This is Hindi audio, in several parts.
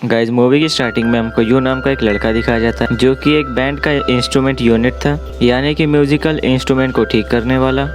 गाइस मूवी की स्टार्टिंग में हमको यू नाम का एक लड़का दिखाया जाता है जो कि एक बैंड का इंस्ट्रूमेंट यूनिट था, यानी कि म्यूजिकल इंस्ट्रूमेंट को ठीक करने वाला।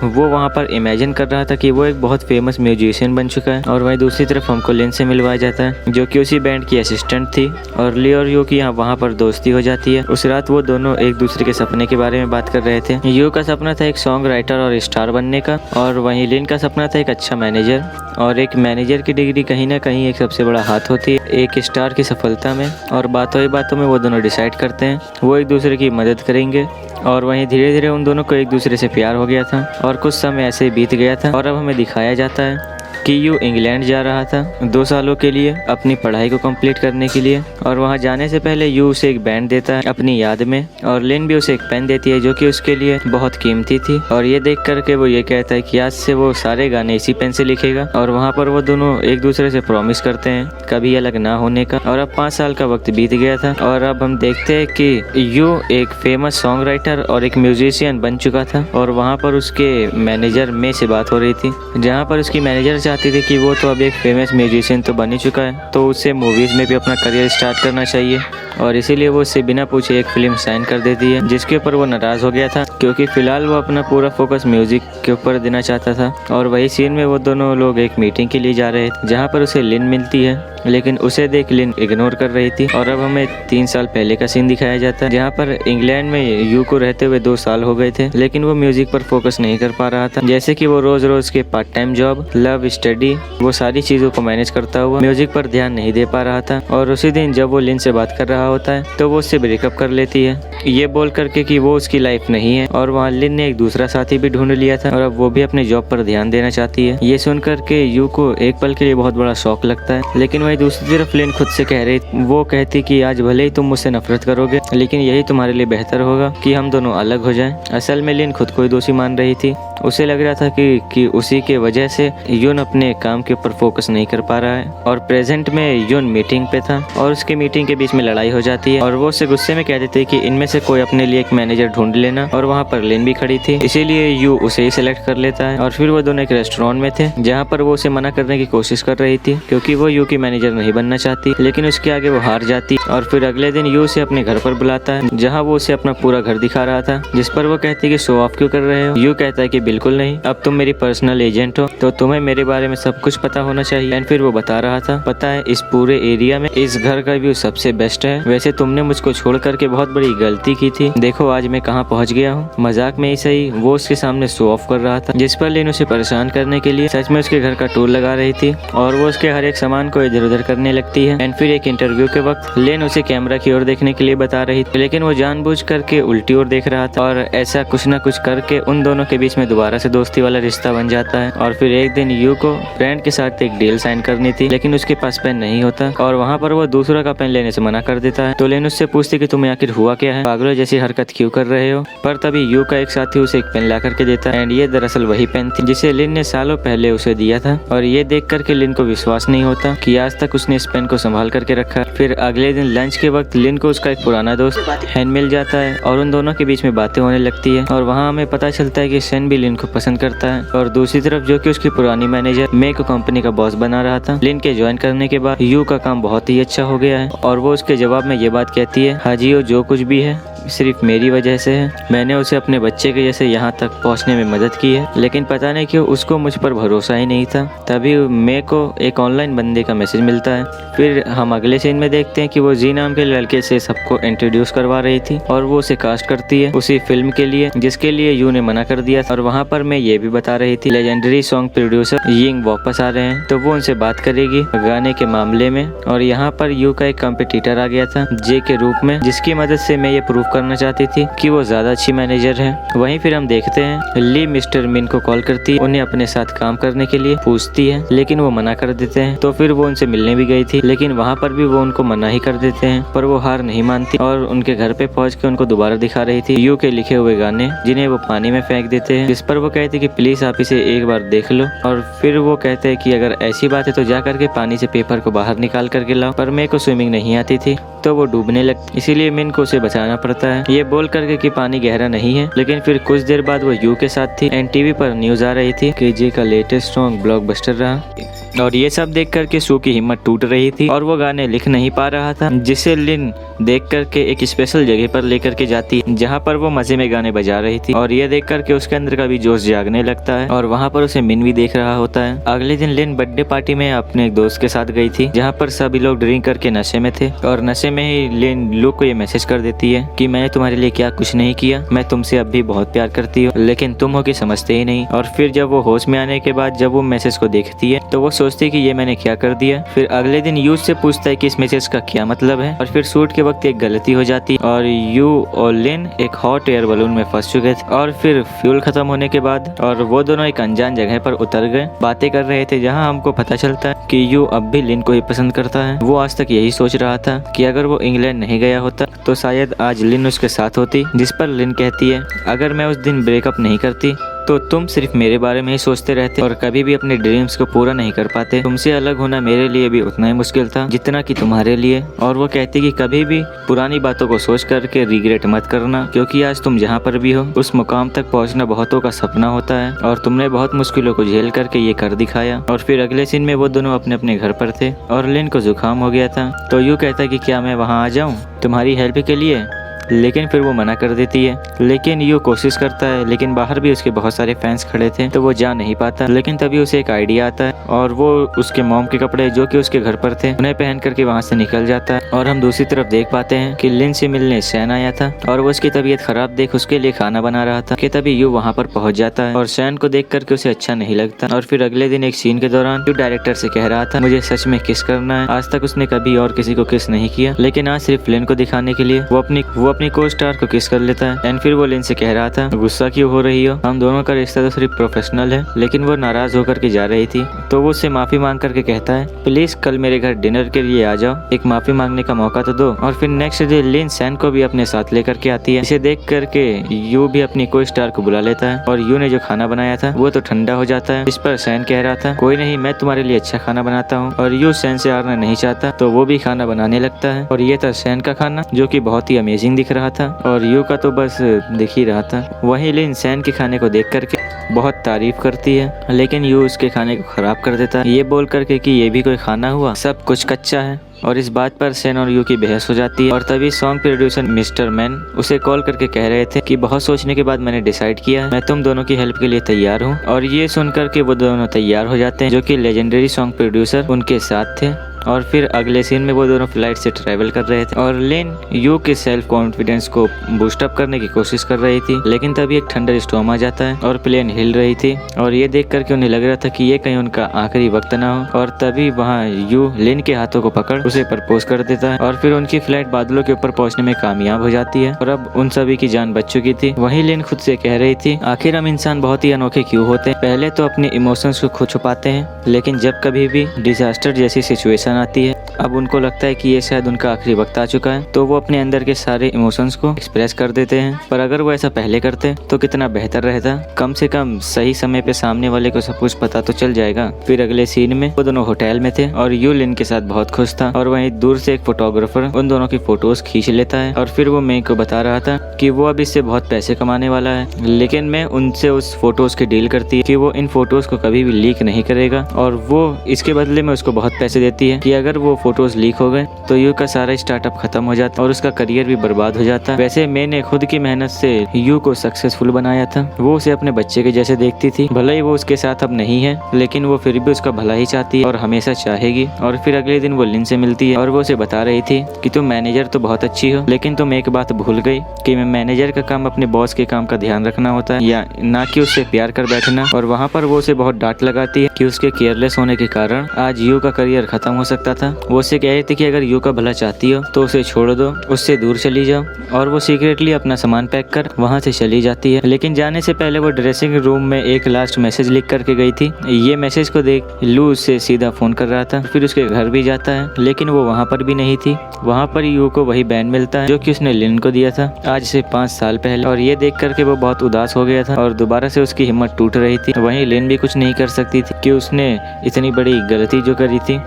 वो वहाँ पर इमेजिन कर रहा था कि वो एक बहुत फेमस म्यूजिशियन बन चुका है। और वहीं दूसरी तरफ हमको लिन से मिलवाया जाता है जो कि उसी बैंड की असिस्टेंट थी। और ली और यू की यहाँ वहाँ पर दोस्ती हो जाती है। उस रात वो दोनों एक दूसरे के सपने के बारे में बात कर रहे थे। यू का सपना था एक सॉन्ग राइटर और स्टार बनने का, और वहीं लिन का सपना था एक अच्छा मैनेजर। और एक मैनेजर की डिग्री कहीं ना कहीं एक सबसे बड़ा हाथ होती है एक स्टार की सफलता में। और बातों ही बातों में वो दोनों डिसाइड करते हैं वो एक दूसरे की मदद करेंगे। और वहीं धीरे धीरे उन दोनों को एक दूसरे से प्यार हो गया था और कुछ समय ऐसे ही बीत गया था। और अब हमें दिखाया जाता है कि यू इंग्लैंड जा रहा था 2 सालों के लिए अपनी पढ़ाई को कंप्लीट करने के लिए। और वहां जाने से पहले यू उसे एक बैंड देता है अपनी याद में, और लिन भी उसे एक पेन देती है जो कि उसके लिए बहुत कीमती थी। और ये देख करके वो ये कहता है कि आज से वो सारे गाने इसी पेन से लिखेगा। और वहाँ पर वो दोनों एक दूसरे से प्रॉमिस करते हैं कभी अलग ना होने का। और अब 5 साल का वक्त बीत गया था और अब हम देखते हैं कि यू एक फेमस सॉन्ग राइटर और एक म्यूजिशियन बन चुका था। और वहाँ पर उसके मैनेजर में से बात हो रही थी, जहाँ पर उसकी मैनेजर चाहती थी कि वो तो अब एक फेमस म्यूजिशियन तो बन ही चुका है, तो उसे मूवीज़ में भी अपना करियर स्टार्ट करना चाहिए। और इसीलिए वो उससे बिना पूछे एक फिल्म साइन कर देती है, जिसके ऊपर वो नाराज़ हो गया था क्योंकि फ़िलहाल वो अपना पूरा फोकस म्यूज़िक के ऊपर देना चाहता था। और वही सीन में वो दोनों लोग एक मीटिंग के लिए जा रहे थे जहाँ पर उसे लिन मिलती है, लेकिन उसे देख लिन इग्नोर कर रही थी। और अब हमें 3 साल पहले का सीन दिखाया जाता है जहाँ पर इंग्लैंड में यू को रहते हुए 2 साल हो गए थे, लेकिन वो म्यूजिक पर फोकस नहीं कर पा रहा था। जैसे कि वो रोज रोज के part time job, love, study, वो सारी चीजों को मैनेज करता हुआ म्यूजिक पर ध्यान नहीं दे पा रहा था। और उसी दिन जब वो लिन से बात कर रहा होता है तो वो उससे ब्रेकअप कर लेती है, ये बोल करके कि वो उसकी लाइफ नहीं है। और वहाँ लिन ने एक दूसरा साथी भी ढूंढ लिया था और अब वो भी अपने जॉब पर ध्यान देना चाहती है। ये सुन करके यू को एक पल के लिए बहुत बड़ा शौक लगता है, लेकिन वही दूसरी तरफ लिन खुद से कह रही, वो कहती कि आज भले ही तुम मुझसे नफरत करोगे, लेकिन यही तुम्हारे लिए बेहतर होगा कि हम दोनों अलग हो जाएं। असल में लिन खुद को ही दोषी मान रही थी। उसे लग रहा था कि उसी के वजह से यून अपने काम के ऊपर फोकस नहीं कर पा रहा है। और प्रेजेंट में यून मीटिंग पे था और उसके मीटिंग के बीच में लड़ाई हो जाती है और वो उसे गुस्से में कह देते हैं कि इनमें से कोई अपने लिए एक मैनेजर ढूंढ लेना। और वहाँ पर लिन भी खड़ी थी, इसीलिए यू उसे ही सिलेक्ट कर लेता है। और फिर वो दोनों एक रेस्टोरेंट में थे जहाँ पर वो उसे मना करने की कोशिश कर रही थी क्योंकि वो यू की मैनेजर नहीं बनना चाहती, लेकिन उसके आगे वो हार जाती। और फिर अगले दिन यू उसे अपने घर पर बुलाता है जहाँ वो उसे अपना पूरा घर दिखा रहा था, जिस पर वो कहती है कि शो ऑफ क्यों कर रहे हो। यू कहता है कि बिल्कुल नहीं, अब तुम मेरी पर्सनल एजेंट हो तो तुम्हें मेरे बारे में सब कुछ पता होना चाहिए। एंड फिर वो बता रहा था, पता है इस पूरे एरिया में इस घर का व्यू सबसे बेस्ट है, वैसे तुमने मुझको छोड़ करके बहुत बड़ी गलती की थी, देखो आज मैं कहाँ पहुँच गया हूँ। मजाक में ही सही वो उसके सामने शो ऑफ कर रहा था, जिस पर लिन उसे परेशान करने के लिए सच में उसके घर का टूर लगा रही थी और वो उसके हर एक सामान को इधर उधर करने लगती है। एंड फिर एक इंटरव्यू के वक्त लिन उसे कैमरा की ओर देखने के लिए बता रही थी, लेकिन वो जानबूझ करके उल्टी ओर देख रहा था। और ऐसा कुछ न कुछ करके उन दोनों के बीच में दोबारा से दोस्ती वाला रिश्ता बन जाता है। और फिर एक दिन यू को फ्रेंड के साथ एक डील साइन करनी थी, लेकिन उसके पास पेन नहीं होता और वहाँ पर वो दूसरा का पेन लेने से मना कर देता है। तो लिन उससे पूछती कि तुम्हें आखिर हुआ क्या है, पागलों जैसी हरकत क्यों कर रहे हो। पर तभी यू का एक साथी उसे एक पेन ला करके देता है एंड ये दरअसल वही पेन थी जिसे लिन ने सालों पहले उसे दिया था। और ये देख करके लिन को विश्वास नहीं होता कि आज तक उसने इस पेन को संभाल करके रखा। फिर अगले दिन लंच के वक्त लिन को उसका एक पुराना दोस्त हैन मिल जाता है और उन दोनों के बीच में बातें होने लगती है। और वहाँ हमें पता चलता है कि सेन भी लिन को पसंद करता है। और दूसरी तरफ जो कि उसकी पुरानी मैनेजर मे को कंपनी का बॉस बना रहा था, लिन के ज्वाइन करने के बाद यू का काम बहुत ही अच्छा हो गया है और वो उसके जवाब में ये बात कहती है, हाजी जो कुछ भी है सिर्फ मेरी वजह से है, मैंने उसे अपने बच्चे के जैसे यहाँ तक पहुँचने में मदद की है, लेकिन पता नहीं क्यों उसको मुझ पर भरोसा ही नहीं था। तभी मे को एक ऑनलाइन बंदे का मैसेज मिलता है। फिर हम अगले सीन में देखते हैं कि वो जी नाम के लड़के से सबको इंट्रोड्यूस करवा रही थी और वो उसे कास्ट करती है उसी फिल्म के लिए जिसके लिए यू ने मना कर दिया। और वहाँ पर मैं ये भी बता रही थी लेजेंडरी सॉन्ग प्रोड्यूसर यिंग वापस आ रहे हैं, तो वो उनसे बात करेगी गाने के मामले में। और यहाँ पर यू का एक कॉम्पिटिटर आ गया था जे के रूप में, जिसकी मदद से मैं ये प्रूव करना चाहती थी कि वो ज्यादा अच्छी मैनेजर है। वहीं फिर हम देखते हैं ली मिस्टर मिन को कॉल करती है, उन्हें अपने साथ काम करने के लिए पूछती है, लेकिन वो मना कर देते हैं। तो फिर वो उनसे मिलने भी गई थी, लेकिन वहाँ पर भी वो उनको मना ही कर देते हैं। पर वो हार नहीं मानती और उनके घर पे पहुँच के उनको दोबारा दिखा रही थी यू के लिखे हुए गाने, जिन्हें वो पानी में फेंक देते हैं, जिस पर वो कहती कि प्लीज आप इसे एक बार देख लो। और फिर फिर वो कहते हैं कि अगर ऐसी बात है तो जा करके पानी से पेपर को बाहर निकाल करके लाओ, पर मेरे को स्विमिंग नहीं आती थी तो वो डूबने लगती, इसीलिए मिन को उसे बचाना पड़ता है। ये बोल करके कि पानी गहरा नहीं है। लेकिन फिर कुछ देर बाद वो यू के साथ थी एंड टीवी पर न्यूज आ रही थी कि जे का लेटेस्ट सॉन्ग ब्लॉकबस्टर रहा और ये सब देख करके सू की हिम्मत टूट रही थी और वो गाने लिख नहीं पा रहा था, जिसे लिन देख करके एक स्पेशल जगह पर लेकर के जाती है जहाँ पर वो मजे में गाने बजा रही थी और ये देख करके उसके अंदर का भी जोश जागने लगता है और वहाँ पर उसे मिन भी देख रहा होता है। अगले दिन लिन बर्थडे पार्टी में अपने एक दोस्त के साथ गई थी जहाँ पर सभी लोग ड्रिंक करके नशे में थे और नशे में ही लिन लुक को ये मैसेज कर देती है कि मैंने तुम्हारे लिए क्या कुछ नहीं किया, मैं तुमसे अब भी बहुत प्यार करती हूँ लेकिन तुम हो कि समझते ही नहीं। और फिर जब वो होश में आने के बाद जब वो मैसेज को देखती है तो वो सोचती है कि ये मैंने क्या कर दिया। फिर अगले दिन यू से पूछता है कि इस मैसेज का क्या मतलब है और फिर शूट के वक्त एक गलती हो जाती और यू और लिन एक हॉट एयर बलून में फंस चुके थे और फिर फ्यूल खत्म होने के बाद और वो दोनों एक अनजान जगह पर उतर गए, बातें कर रहे थे जहाँ हमको पता चलता है कि यू अब भी लिन को ही पसंद करता है। वो आज तक यही सोच रहा था कि अगर वो इंग्लैंड नहीं गया होता तो शायद आज लिन उसके साथ होती, जिस पर लिन कहती है अगर मैं उस दिन ब्रेकअप नहीं करती तो तुम सिर्फ मेरे बारे में ही सोचते रहते और कभी भी अपने ड्रीम्स को पूरा नहीं कर पाते। तुमसे अलग होना मेरे लिए भी उतना ही मुश्किल था जितना कि तुम्हारे लिए। और वो कहती कि कभी भी पुरानी बातों को सोच करके रिग्रेट मत करना, क्योंकि आज तुम जहाँ पर भी हो उस मुकाम तक पहुँचना बहुतों का सपना होता है और तुमने बहुत मुश्किलों को झेल करके ये कर दिखाया। और फिर अगले सीन में वो दोनों अपने अपने घर पर थे और लिन को जुकाम हो गया था तो यू कहता कि क्या मैं वहाँ आ जाऊँ तुम्हारी हेल्प के लिए, लेकिन फिर वो मना कर देती है। लेकिन यू कोशिश करता है लेकिन बाहर भी उसके बहुत सारे फैंस खड़े थे तो वो जा नहीं पाता। लेकिन तभी उसे एक आइडिया आता है और वो उसके मॉम के कपड़े जो कि उसके घर पर थे उन्हें पहन करके वहाँ से निकल जाता है। और हम दूसरी तरफ देख पाते हैं कि लिन से मिलने सैन आया था और वो उसकी तबीयत खराब देख उसके लिए खाना बना रहा था कि तभी यू वहाँ पर पहुँच जाता है और सैन को देख करके उसे अच्छा नहीं लगता। और फिर अगले दिन एक सीन के दौरान यू डायरेक्टर से कह रहा था मुझे सच में किस करना है, आज तक उसने कभी और किसी को किस नहीं किया लेकिन आज सिर्फ लिन को दिखाने के लिए वो अपनी को स्टार को किस कर लेता है। एंड फिर वो लिन से कह रहा था गुस्सा क्यों हो रही हो, हम दोनों का रिश्ता तो सिर्फ प्रोफेशनल है। लेकिन वो नाराज होकर के जा रही थी तो वो उससे माफी मांग करके कहता है प्लीज कल मेरे घर डिनर के लिए आ जाओ, एक माफी मांगने का मौका तो दो। और फिर नेक्स्ट डे लिन सैन को भी अपने साथ लेकर के आती है। इसे देख करके यू भी अपनी को स्टार को बुला लेता है और यू ने जो खाना बनाया था वो तो ठंडा हो जाता है। इस पर सैन कह रहा था कोई नहीं, मैं तुम्हारे लिए अच्छा खाना बनाता हूँ। और यू सैन से हारना नहीं चाहता तो वो भी खाना बनाने लगता है और ये था सैन का खाना जो कि बहुत ही अमेजिंग दिख रहा था और यू का तो बस दिख ही रहा था। वहीं लिन सैन के खाने को देख करके बहुत तारीफ करती है लेकिन यू उसके खाने को खराब कर देता है ये बोल करके कि ये भी कोई खाना हुआ, सब कुछ कच्चा है। और इस बात पर सैन और यू की बहस हो जाती है और तभी सॉन्ग प्रोड्यूसर मिस्टर मैन उसे कॉल करके कह रहे थे कि बहुत सोचने के बाद मैंने डिसाइड किया मैं तुम दोनों की हेल्प के लिए तैयार हूँ। और ये सुनकर के वो दोनों तैयार हो जाते हैं जो कि लेजेंडरी सॉन्ग प्रोड्यूसर उनके साथ थे। और फिर अगले सीन में वो दोनों फ्लाइट से ट्रैवल कर रहे थे और लिन यू के सेल्फ कॉन्फिडेंस को बूस्ट अप करने की कोशिश कर रही थी लेकिन तभी एक थंडर स्टॉर्म आ जाता है और प्लेन हिल रही थी और ये देख करके उन्हें लग रहा था कि ये कहीं उनका आखिरी वक्त ना हो। और तभी वहाँ यू लिन के हाथों को पकड़ उसे प्रपोज कर देता है और फिर उनकी फ्लाइट बादलों के ऊपर पहुंचने में कामयाब हो जाती है और अब उन सभी की जान बच चुकी थी। वहीं लिन खुद से कह रही थी आखिर हम इंसान बहुत ही अनोखे क्यों होते हैं, पहले तो अपने इमोशंस को खुद छुपाते हैं लेकिन जब कभी भी डिजास्टर जैसी सिचुएशन आती है अब उनको लगता है कि ये शायद उनका आखिरी वक्त आ चुका है तो वो अपने अंदर के सारे इमोशंस को एक्सप्रेस कर देते हैं। पर अगर वो ऐसा पहले करते तो कितना बेहतर रहता, कम से कम सही समय पे सामने वाले को सब कुछ पता तो चल जाएगा। फिर अगले सीन में वो दोनों होटल में थे और यू लिन के साथ बहुत खुश था और वहीं दूर से एक फोटोग्राफर उन दोनों की फोटोज खींच लेता है और फिर वो मे को बता रहा था कि वो अब इससे बहुत पैसे कमाने वाला है। लेकिन मैं उनसे उस फोटोज की डील करती है कि वो इन फोटोज को कभी भी लीक नहीं करेगा और वो इसके बदले में उसको बहुत पैसे देती है कि अगर वो फोटोज लीक हो गए तो यू का सारा स्टार्टअप खत्म हो जाता और उसका करियर भी बर्बाद हो जाता। वैसे मैंने खुद की मेहनत से यू को सक्सेसफुल बनाया था, वो उसे अपने बच्चे के जैसे देखती थी, भले ही वो उसके साथ अब नहीं है लेकिन वो फिर भी उसका भला ही चाहती है और हमेशा चाहेगी। और फिर अगले दिन वो लिन से मिलती है और वो उसे बता रही थी कि तुम मैनेजर तो बहुत अच्छी हो लेकिन तुम एक बात भूल गई कि मैनेजर का काम अपने बॉस के काम का ध्यान रखना होता है या ना कि उससे प्यार कर बैठना। और वहाँ पर वो उसे बहुत डांट लगाती है कि उसके केयरलेस होने के कारण आज यू का करियर खत्म हो सकता था। वो उससे कह रही थी कि अगर यू का भला चाहती हो तो उसे छोड़ दो, उससे दूर चली जाओ। और वो सीक्रेटली अपना सामान पैक कर वहाँ से चली जाती है। लेकिन जाने से पहले वो ड्रेसिंग रूम में एक लास्ट मैसेज लिख करके गई थी। ये मैसेज को देख लू उससे सीधा फोन कर रहा था। फिर उसके घर भी जाता है, लेकिन वो वहाँ पर भी नहीं थी। वहाँ पर यू को वही बैंड मिलता है जो कि उसने लिन को दिया था आज से 5 साल पहले। और ये देख करके वो बहुत उदास हो गया था और दोबारा से उसकी हिम्मत टूट रही थी। वहीं लिन भी कुछ नहीं कर सकती थी कि उसने इतनी बड़ी गलती जो करी थी,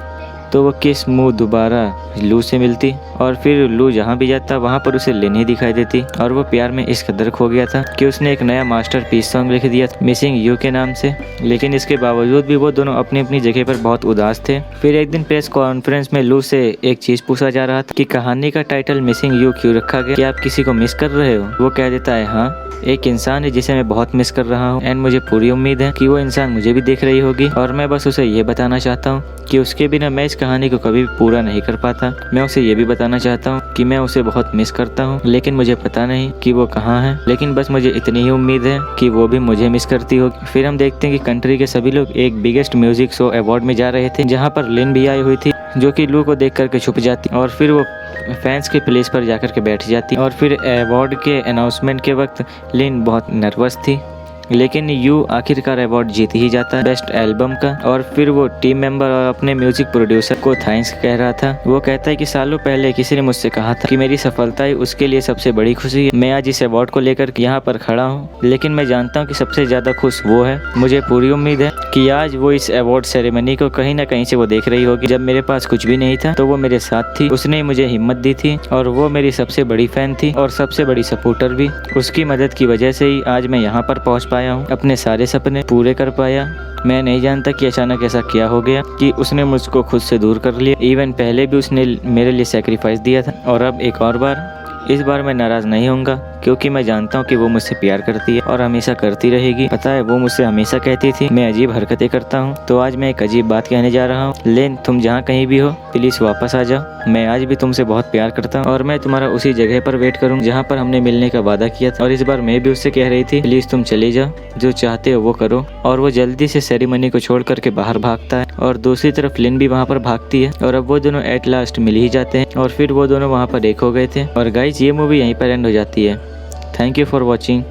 तो वो किस मुंह दोबारा लू से मिलती। और फिर लू जहाँ भी जाता वहाँ पर उसे लिन ही दिखाई देती। और वो प्यार में इस कदर खो गया था कि उसने एक नया मास्टरपीस सॉन्ग लिख दिया मिसिंग यू के नाम से। लेकिन इसके बावजूद भी वो दोनों अपनी अपनी जगह पर बहुत उदास थे। फिर एक दिन प्रेस कॉन्फ्रेंस में लू से एक चीज पूछा जा रहा था कि कहानी का टाइटल मिसिंग यू क्यों रखा गया, क्या आप किसी को मिस कर रहे हो। वो कह देता है हाँ, एक इंसान है जिसे मैं बहुत मिस कर रहा हूँ एंड मुझे पूरी उम्मीद है कि वो इंसान मुझे भी देख रही होगी। और मैं बस उसे ये बताना चाहता हूँ कि उसके बिना मैं इस कहानी को कभी भी पूरा नहीं कर पाता। मैं उसे ये भी बताना चाहता हूँ कि मैं उसे बहुत मिस करता हूँ, लेकिन मुझे पता नहीं कि वो कहाँ है। लेकिन बस मुझे इतनी ही उम्मीद है कि वो भी मुझे मिस करती होगी। फिर हम देखते हैं कि कंट्री के सभी लोग एक बिगेस्ट म्यूजिक शो अवार्ड में जा रहे थे, जहाँ पर लिन भी आई हुई थी, जो कि लू को देख करके छुप जाती और फिर वो फैंस के प्लेस पर जाकर के बैठ जाती। और फिर अवार्ड के अनाउंसमेंट के वक्त लिन बहुत नर्वस थी, लेकिन यू आखिरकार अवार्ड जीत ही जाता है बेस्ट एल्बम का। और फिर वो टीम मेंबर और अपने म्यूजिक प्रोड्यूसर को थैंक्स कह रहा था। वो कहता है कि सालों पहले किसी ने मुझसे कहा था कि मेरी सफलता ही उसके लिए सबसे बड़ी खुशी है। मैं आज इस अवार्ड को लेकर यहाँ पर खड़ा हूँ, लेकिन मैं जानता हूँ कि सबसे ज्यादा खुश वो है। मुझे पूरी उम्मीद है कि आज वो इस अवार्ड सेरेमनी को कहीं ना कहीं से वो देख रही होगी। जब मेरे पास कुछ भी नहीं था तो वो मेरे साथ थी, उसने मुझे हिम्मत दी थी और वो मेरी सबसे बड़ी फैन थी और सबसे बड़ी सपोर्टर भी। उसकी मदद की वजह से ही आज मैं यहाँ पर पहुँच पाया हूँ, अपने सारे सपने पूरे कर पाया। मैं नहीं जानता कि अचानक ऐसा क्या हो गया कि उसने मुझको खुद से दूर कर लिया। इवन पहले भी उसने मेरे लिए सैक्रिफाइस दिया था और अब एक और बार। इस बार मैं नाराज नहीं होऊंगा क्योंकि मैं जानता हूँ कि वो मुझसे प्यार करती है और हमेशा करती रहेगी। पता है वो मुझसे हमेशा कहती थी मैं अजीब हरकतें करता हूँ, तो आज मैं एक अजीब बात कहने जा रहा हूँ। लेन, तुम जहाँ कहीं भी हो प्लीज वापस आ जाओ। मैं आज भी तुमसे बहुत प्यार करता हूँ और मैं तुम्हारा उसी जगह पर वेट करूँ जहाँ पर हमने मिलने का वादा किया था। और इस बार मैं भी उससे कह रही थी प्लीज तुम चले जाओ, जो चाहते हो वो करो। और वो जल्दी से सेरेमनी को छोड़ करके बाहर भागता है और दूसरी तरफ लिन भी वहाँ पर भागती है। और अब वो दोनों एट लास्ट मिल ही जाते हैं और फिर वो दोनों वहाँ पर एक हो गए थे। और गाइज ये मूवी यहीं पर एंड हो जाती है। Thank you for watching.